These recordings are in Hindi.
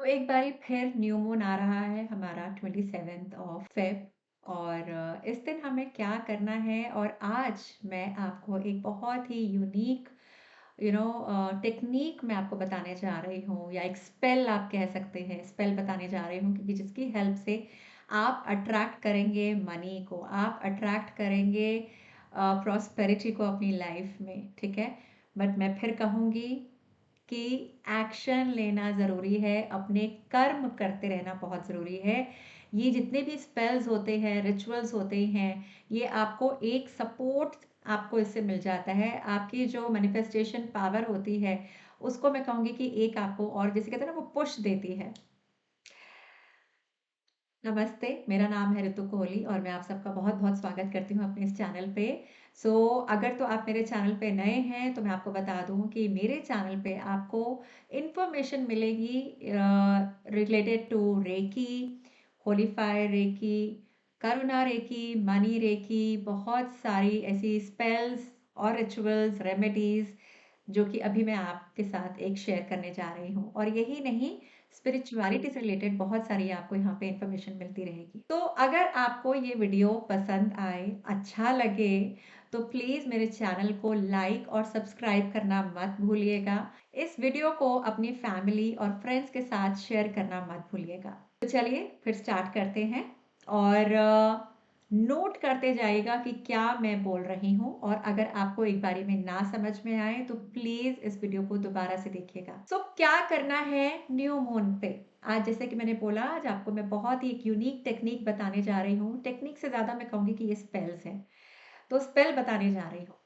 एक बारी फिर न्यू मून आ रहा है हमारा 27th ऑफ फेब। और इस दिन हमें क्या करना है, और आज मैं आपको एक बहुत ही यूनिक टेक्निक मैं आपको बताने जा रही हूँ, या एक स्पेल आप कह सकते हैं, स्पेल बताने जा रही हूँ, क्योंकि जिसकी हेल्प से आप अट्रैक्ट करेंगे मनी को, आप अट्रैक्ट करेंगे प्रॉस्पेरिटी को अपनी लाइफ में। ठीक है, बट मैं फिर कहूँगी कि एक्शन लेना ज़रूरी है, अपने कर्म करते रहना बहुत ज़रूरी है। ये जितने भी स्पेल्स होते हैं, रिचुअल्स होते हैं, ये आपको एक सपोर्ट आपको इससे मिल जाता है। आपकी जो मैनिफेस्टेशन पावर होती है, उसको मैं कहूँगी कि एक आपको, और जिसे कहते हैं ना, वो पुश देती है। नमस्ते, मेरा नाम है ऋतु कोहली और मैं आप सबका बहुत-बहुत स्वागत करती हूँ अपने इस चैनल पे। सो अगर तो आप मेरे चैनल पे नए हैं तो मैं आपको बता दूँ कि मेरे चैनल पे आपको इन्फॉर्मेशन मिलेगी related to reiki, holy fire reiki, Karuna reiki, money reiki, बहुत सारी ऐसी स्पेल्स और रिचुअल्स, रेमेडीज़ जो कि अभी मैं आपके साथ एक शेयर करने जा रही हूँ। और यही नहीं, स्पिरिचुअलिटी से रिलेटेड बहुत सारी आपको यहाँ पे इंफॉर्मेशन मिलती रहेगी। तो अगर आपको ये वीडियो पसंद आए, अच्छा लगे, तो प्लीज मेरे चैनल को लाइक और सब्सक्राइब करना मत भूलिएगा। इस वीडियो को अपनी फैमिली और फ्रेंड्स के साथ शेयर करना मत भूलिएगा। तो चलिए फिर स्टार्ट करते हैं, और नोट करते जाइएगा कि क्या मैं बोल रही हूँ। और अगर आपको एक बारी में ना समझ में आए तो प्लीज इस वीडियो को दोबारा से देखिएगा। सो क्या करना है न्यू मून पे? आज जैसे कि मैंने बोला, आज आपको मैं बहुत ही एक यूनिक टेक्निक बताने जा रही हूँ। टेक्निक से ज्यादा मैं कहूंगी कि ये स्पेल्स है, तो स्पेल बताने जा रही हूँ।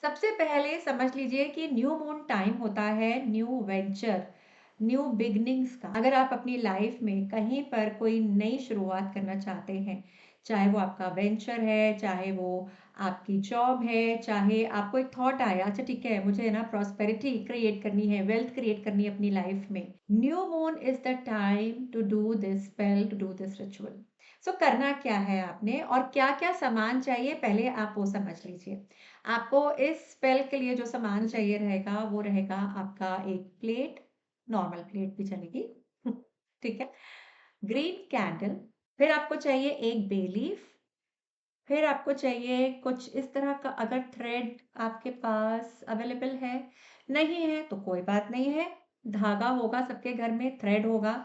सबसे पहले समझ लीजिए कि न्यू मून टाइम होता है न्यू वेंचर, न्यू बिगनिंग्स का। अगर आप अपनी लाइफ में कहीं पर कोई नई शुरुआत करना चाहते हैं, चाहे वो आपका वेंचर है, चाहे वो आपकी जॉब है, चाहे आपको एक थॉट आया, अच्छा ठीक है मुझे ना प्रॉस्पेरिटी क्रिएट करनी है, वेल्थ क्रिएट करनी है अपनी लाइफ में, new moon is the time to do this spell, to do this ritual. So करना क्या है आपने, और क्या क्या सामान चाहिए, पहले आप वो समझ लीजिए। आपको इस स्पेल के लिए जो सामान चाहिए रहेगा, वो रहेगा आपका एक प्लेट, नॉर्मल प्लेट भी चलेगी ठीक है, ग्रीन कैंडल, फिर आपको चाहिए एक बे लीफ, फिर आपको चाहिए कुछ इस तरह का, अगर थ्रेड आपके पास अवेलेबल है, नहीं है तो कोई बात नहीं है, धागा होगा सबके घर में, थ्रेड होगा,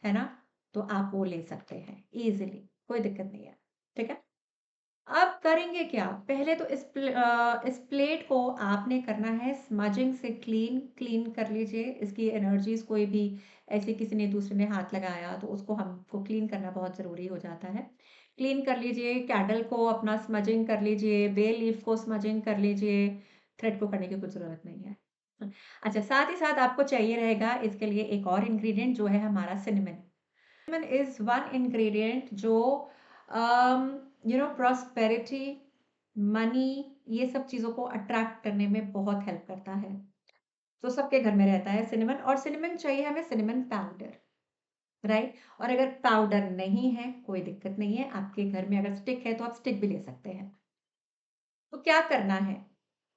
है ना, तो आप वो ले सकते हैं इजीली, कोई दिक्कत नहीं है। ठीक है, अब करेंगे क्या? पहले तो इस प्लेट को आपने करना है स्मजिंग से क्लीन, क्लीन कर लीजिए। इसकी एनर्जीज, कोई भी ऐसे किसी ने दूसरे ने हाथ लगाया तो उसको हमको क्लीन करना बहुत ज़रूरी हो जाता है। क्लीन कर लीजिए, कैंडल को अपना स्मजिंग कर लीजिए, बे लीफ को स्मजिंग कर लीजिए, थ्रेड को करने की कुछ ज़रूरत नहीं है। अच्छा, साथ ही साथ आपको चाहिए रहेगा इसके लिए एक और इंग्रेडिएंट, जो है हमारा cinnamon. Cinnamon is one ingredient जो प्रॉस्पेरिटी, मनी, ये सब चीज़ों को अट्रैक्ट करने में बहुत हेल्प करता है। तो सबके घर में रहता है सिनेमन, और सिनेमन चाहिए हमें सिनेमन पाउडर, राइट? और अगर पाउडर नहीं है कोई दिक्कत नहीं है, आपके घर में अगर स्टिक है तो आप स्टिक भी ले सकते हैं। तो क्या करना है?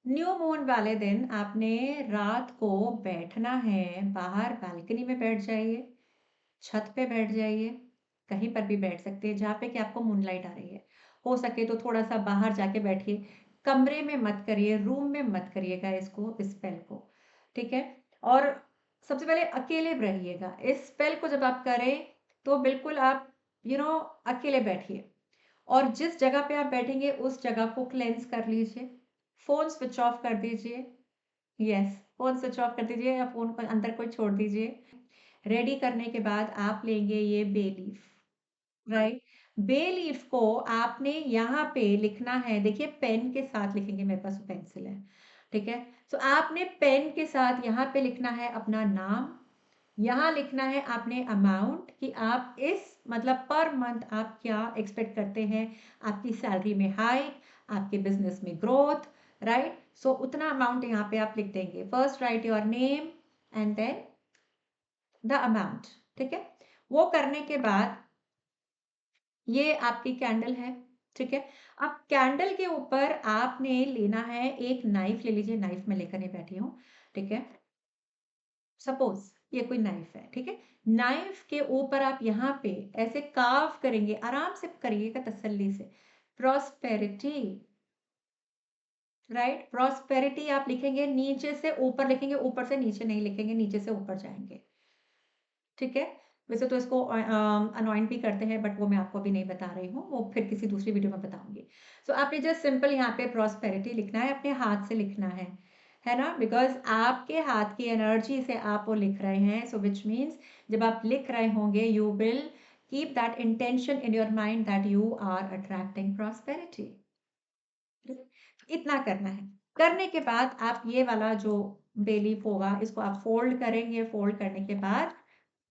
न्यू मून वाले दिन आपने रात को बैठना है, बाहर बालकनी में बैठ जाइए, छत पे बैठ जाइए, कहीं पर भी बैठ सकते हैं जहाँ पे कि आपको मूनलाइट आ रही है। हो सके तो थोड़ा-सा बाहर जाके बैठिए, कमरे में मत करिए, रूम में मत करिएगा इसको, इस स्पेल को, ठीक है? और सबसे पहले अकेले रहिएगा। इस स्पेल को जब आप करें, तो बिल्कुल आप अकेले बैठिए, और जिस जगह पे आप बैठेंगे उस जगह को क्लेंज़ कर लीजिए। फ़ोन स्विच ऑफ कर दीजिए। यस, फ़ोन स्विच ऑफ कर दीजिए, या फ़ोन को अंदर कोई छोड़ दीजिए। रेडी करने के बाद आप लेंगे ये bay leaf, right? Bay leaf को आपने यहाँ पे लिखना है, देखिए पेन के साथ लिखेंगे, मेरे पास पेंसिल है, ठीक है? तो आपने पेन के साथ यहाँ पे लिखना है अपना नाम, यहाँ लिखना है आपने अमाउंट, कि आप इस मतलब पर मंथ आप क्या एक्सपेक्ट करते हैं, आपकी सैलरी में हाइक, आपके बिजनेस में ग्रोथ, राइट? सो उतना अमाउंट यहाँ पे आप लिख देंगे। First write your name and then the amount, ठीक है? वो करने के बाद ये आपकी कैंडल है, ठीक है? अब कैंडल के ऊपर आपने लेना है एक नाइफ, ले लीजिए, नाइफ मैं लेकर नहीं बैठी हूँ, ठीक है? सपोज ये कोई नाइफ है, ठीक है? नाइफ के ऊपर आप यहाँ पे ऐसे कार्व करेंगे, आराम से करिएगा तसल्ली से, प्रॉस्पेरिटी, राइट? प्रॉस्पेरिटी आप लिखेंगे, नीचे से ऊपर लिखेंगे, ऊपर से नीचे नहीं लिखेंगे, नीचे से ऊपर जाएँगे, ठीक है? वैसे तो इसको अनॉइंट भी करते हैं, बट वो मैं आपको अभी नहीं बता रही हूँ, वो फिर किसी दूसरी वीडियो में बताऊँगी। सो आपने जस्ट सिंपल यहाँ पे प्रॉस्पेरिटी लिखना है, अपने हाथ से लिखना है ना? बिकॉज़ आपके हाथ की एनर्जी से आप वो लिख रहे हैं, सो व्हिच मीन्स जब आप लिख रहे होंगे, you will keep that intention in your mind that you are attracting prosperity. इतना करना है। करने के बाद आप ये वाला जो बे लीफ होगा, इसको आप फ़ोल्ड करेंगे, फ़ोल्ड करने के बाद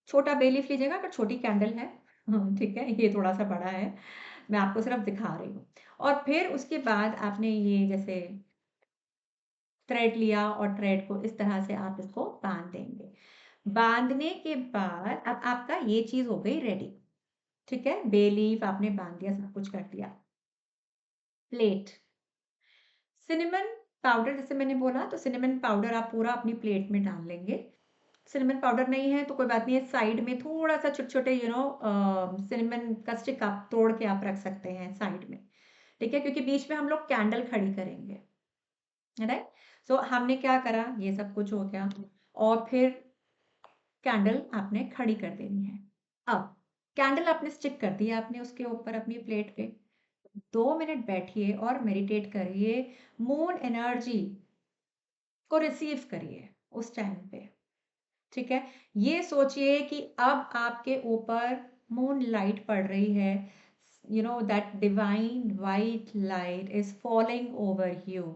छोटा बे लीफ लीजिएगा अगर छोटी कैंडल है। ठीक है? ये थोड़ा-सा बड़ा है। मैं आपको सिर्फ़ दिखा रही हूँ। और फिर उसके बाद आपने ये जैसे थ्रेड लिया और थ्रेड को इस तरह से आप इसको बाँध देंगे। बाँधने के बाद अब आपका ये चीज़ हो गई रेडी। ठीक है? बे लीफ आपने बाँध दिया, सब कुछ कर दिया। प्लेट, सिनेमन पाउडर जैसे मैंने बोला तो सिनेमन पाउडर आप पूरा अपनी प्लेट में डाल लेंगे। सिनेमन पाउडर नहीं है तो कोई बात नहीं है, साइड में थोड़ा-सा छोटे-छोटे सिनेमन का स्टिक आप तोड़ के आप रख सकते हैं साइड में, ठीक है? क्योंकि बीच में हम लोग कैंडल खड़ी करेंगे, राइट? सो हमने क्या करा, ये सब कुछ हो गया और फिर कैंडल आपने खड़ी कर देनी है। अब कैंडल आपने स्टिक कर दी आपने उसके ऊपर अपनी प्लेट पे, 2 मिनट बैठिए और मेडिटेट करिए, मून एनर्जी को रिसीव करिए उस टाइम पे। ठीक है? ये सोचिए कि अब आपके ऊपर मून लाइट पड़ रही है। That divine white light is falling over you.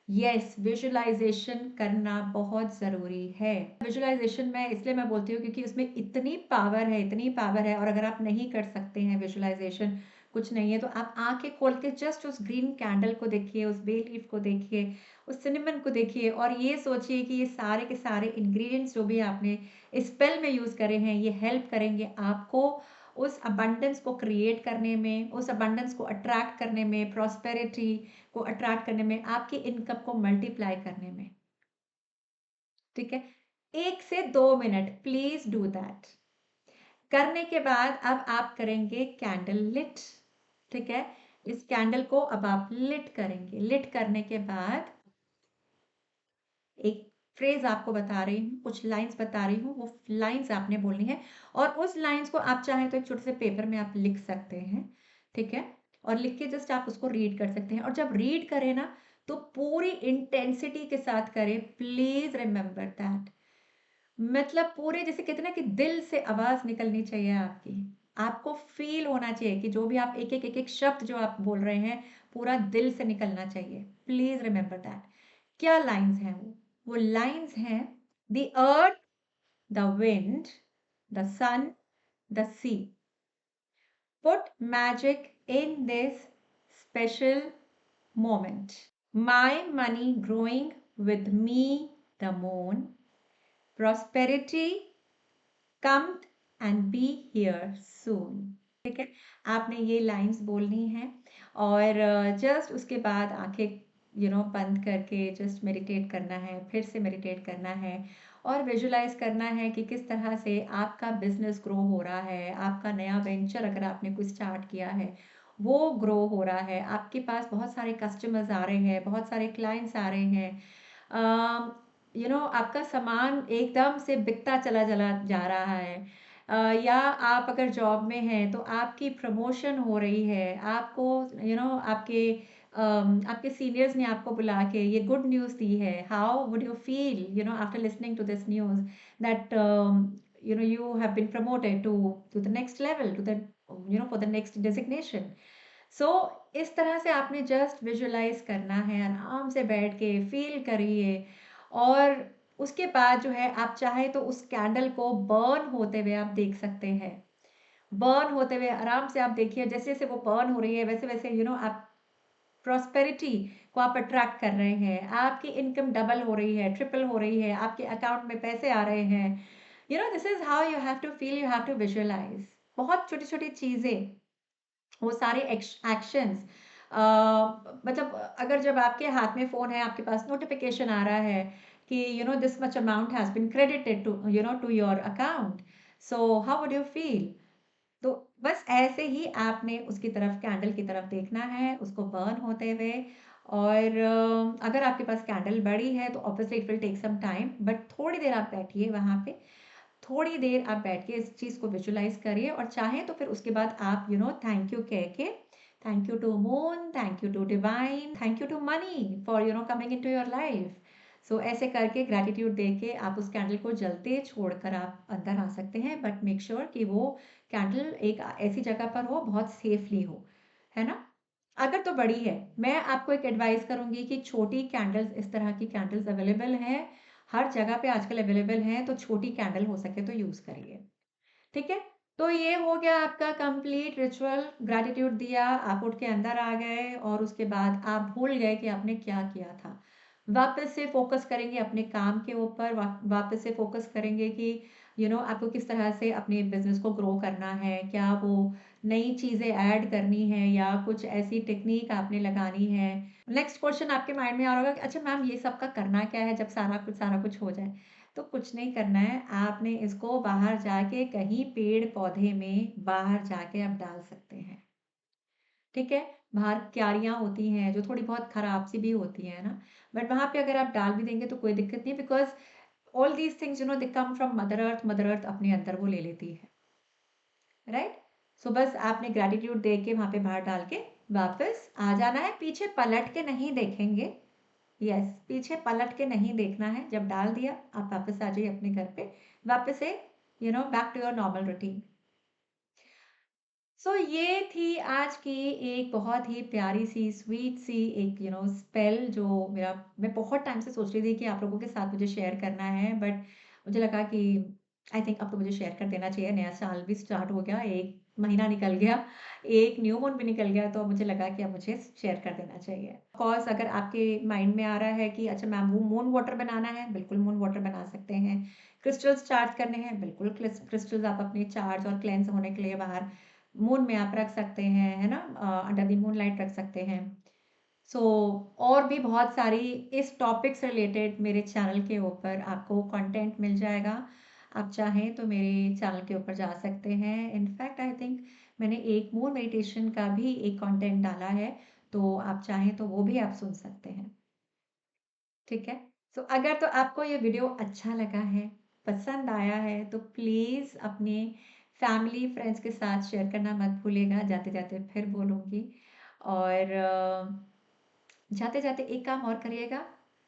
Yes, visualisation करना बहुत ज़रूरी है। विजुअलाइज़ेशन मैं इसलिए मैं बोलती हूँ क्योंकि उसमें इतनी पावर है और अगर आप नहीं कर सकते हैं विजुअलाइज़ेशन, कुछ नहीं है, तो आप आँखें खोल के जस्ट उस ग्रीन कैंडल को देखिए, उस बे लीफ को देखिए, उस सिनेमन को देखिए और ये सोचिए कि ये सारे के सारे इंग्रीडिएंट्स जो भी आपने इस स्पेल में यूज़ करे हैं, ये हेल्प करेंगे आपको उस अबंडेंस को क्रिएट करने में, उस अबंडेंस को अट्रैक्ट करने में, प्रॉस्पेरिटी को अट्रैक्ट करने में, आपकी इनकम को मल्टीप्लाई करने में, ठीक है? 1 से 2 मिनट प्लीज़ डू दैट। करने के बाद अब आप करेंगे कैंडल लिट, ठीक है? इस कैंडल को अब आप लिट करेंगे। लिट करने के बाद एक फ्रेज़ आपको बता रही हूँ, कुछ लाइन्स बता रही हूँ, वो लाइन्स आपने बोलनी है और उस लाइन्स को आप चाहें तो एक छोटे से पेपर में आप लिख सकते हैं, ठीक है? और लिख के जस्ट आप उसको रीड कर सकते हैं और जब रीड करें ना, तो पूरी इंटेंसिटी के साथ करें, प्लीज़ रिमेंबर दैट। मतलब पूरे जैसे कहते हैं ना कि दिल से आवाज़ निकलनी चाहिए आपकी। आपको फ़ील होना चाहिए कि जो भी आप एक-एक शब्द जो आप बोल रहे हैं, पूरा दिल से निकलना चाहिए। Please remember that. क्या लाइन्स हैं वो? वो लाइन्स हैं the earth, the wind, the sun, the sea put magic in this special moment. My money growing with me, the moon. Prosperity come and be here soon. ठीक है? आपने ये लाइन्स बोलनी है और जस्ट उसके बाद आंखें बंद करके जस्ट मेडिटेट करना है, फिर से मेडिटेट करना है और विजुलाइज करना है कि किस तरह से आपका बिजनेस ग्रो हो रहा है, आपका नया वेंचर अगर आपने कुछ स्टार्ट किया है वो ग्रो हो रहा है, आपके पास बहुत सारे कस्टमर्स आ रहे हैं, बहुत सारे क्लाइंट्स आ रहे हैं, आपका सामान एकदम से बिकता चला चला जा रहा है, या आप अगर जॉब में हैं तो आपकी प्रमोशन हो रही है, आपको आपके सीनियर्स ने आपको बुला के ये गुड न्यूज़ दी है, how would you feel after listening to this news that you have been promoted to the next level, to the for the next designation. सो इस तरह से आपने जस्ट विजुअलाइज करना है, आराम से बैठ के फील करिए और उसके बाद जो है आप चाहे तो उस कैंडल को बर्न होते हुए आप देख सकते हैं। बर्न होते हुए आराम से आप देखिए, जैसे-जैसे वो बर्न हो रही है वैसे-वैसे आप प्रॉस्पेरिटी को आप अट्रैक्ट कर रहे हैं। आपकी इनकम डबल हो रही है, ट्रिपल हो रही है, आपके अकाउंट में पैसे आ रहे हैं। This is how you have to feel, you have to visualise. बहुत छोटी-छोटी चीज़ें, वो सारे एक्शंस, मतलब अगर जब आपके हाथ में फ़ोन है, आपके पास नोटिफ़िकेशन आ रहा है कि this much amount has been credited to your account, so how would you feel? तो बस ऐसे ही आपने उसकी तरफ, कैंडल की तरफ देखना है, उसको बर्न होते हुए। और अगर आपके पास कैंडल बड़ी है तो obviously it will take some time, but थोड़ी देर आप बैठिए वहाँ पे, थोड़ी देर आप बैठ के इस चीज़ को विजुलाइज करिए, और चाहें तो फिर उसके बाद आप थैंक यू कह के, thank you to moon, thank you to divine, thank you to money for coming into your life. So ऐसे करके ग्रैटिट्यूड दे के आप उस कैंडल को जलते छोड़कर आप अंदर आ सकते हैं, बट मेक श्योर कि वो कैंडल एक ऐसी जगह पर हो, बहुत सेफली हो, है ना? अगर तो बड़ी है, मैं आपको एक एडवाइस करूंगी कि छोटी कैंडल्स, इस तरह की कैंडल्स अवेलेबल हैं, हर जगह पे आजकल अवेलेबल हैं, तो छोटी कैंडल हो सके तो यूज करिए। ठीक है? तो ये हो गया आपका कंप्लीट रिचुअल, ग्रैटिट्यूड दिया, आप उठ के अंदर आ गए, और उसके बाद आप भूल गए कि आपने क्या किया था। वापस से फोकस करेंगे अपने काम के ऊपर, वापस से फोकस करेंगे कि आपको किस तरह से अपने बिजनेस को ग्रो करना है, क्या वो नई चीजें ऐड करनी है, या कुछ ऐसी टेक्निक आपने लगानी है। नेक्स्ट क्वेश्चन आपके माइंड में आ रहा होगा कि अच्छा मैम, ये सब का करना क्या है जब सारा कुछ हो जाए? तो कुछ नहीं करना है, आपने इसको बाहर जाके कहीं पेड़ पौधे में बाहर जाके आप डाल सकते हैं। ठीक है? बाहर क्यारियां होती हैं जो थोड़ी बहुत खराब सी भी होती है ना, बट वहां पे अगर आप डाल भी देंगे तो कोई दिक्कत नहीं, because all these things they come from mother earth, mother earth अपने अंदर वो ले लेती है, राइट? सो बस आपने ग्रैटिट्यूड दे के वहां पे बाहर डाल के वापस आ जाना है, पीछे पलट के नहीं देखेंगे। यस, पीछे पलट के नहीं देखना है, जब डाल दिया आप वापस आ जाइए अपने घर पे, वापस से back to your normal routine. So ये थी आज की एक बहुत ही प्यारी सी, स्वीट सी एक स्पेल, जो मेरा मैं बहुत टाइम से सोच रही थी कि आप लोगों के साथ मुझे शेयर करना है, बट मुझे लगा कि आई थिंक अब तो मुझे शेयर कर देना चाहिए। नया साल भी स्टार्ट हो गया, एक महीना निकल गया, एक न्यू मून भी निकल गया, तो मुझे लगा कि अब मुझे शेयर कर देना चाहिए। ऑफकोर्स अगर आपके माइंड में आ रहा है कि अच्छा मैम, वो मून वाटर बनाना है, बिल्कुल मून वाटर बना सकते हैं। क्रिस्टल्स चार्ज करने हैं, बिल्कुल क्रिस्टल्स आप अपने चार्ज और क्लेंस होने के लिए बाहर मून में आप रख सकते हैं, है ना? अंडर द मून लाइट रख सकते हैं। सो और भी बहुत सारी इस टॉपिक से रिलेटेड मेरे चैनल के ऊपर आपको कंटेंट मिल जाएगा। आप चाहें तो मेरे चैनल के ऊपर जा सकते हैं। इनफैक्ट आई थिंक मैंने एक मून मेडिटेशन का भी एक कंटेंट डाला है, तो आप चाहें तो वो भी आप सुन सकते हैं। ठीक है? सो अगर तो आपको ये वीडियो अच्छा लगा है, पसंद आया है, तो प्लीज़ अपने फैमिली फ्रेंड्स के साथ शेयर करना मत भूलिएगा। जाते जाते फिर बोलूँगी, और जाते जाते एक काम और करिएगा,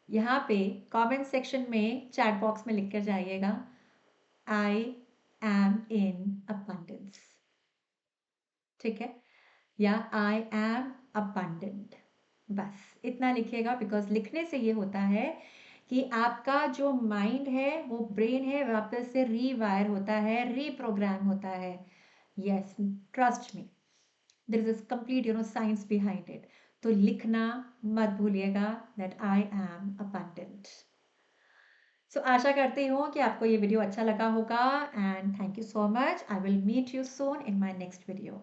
यहाँ पे कमेंट सेक्शन में चैट बॉक्स में लिख कर जाइएगा, आई एम इन अबंडेंस। ठीक है? या आई एम अबंडेंट, बस इतना लिखिएगा, बिकॉज लिखने से ये होता है कि आपका जो माइंड है, वो ब्रेन है, वापस से रीवायर होता है, रीप्रोग्राम होता है। Yes, trust me, there is complete science behind it. तो लिखना मत भूलिएगा that I am abundant. So आशा करती हूँ कि आपको ये वीडियो अच्छा लगा होगा, and thank you so much. I will meet you soon in my next video.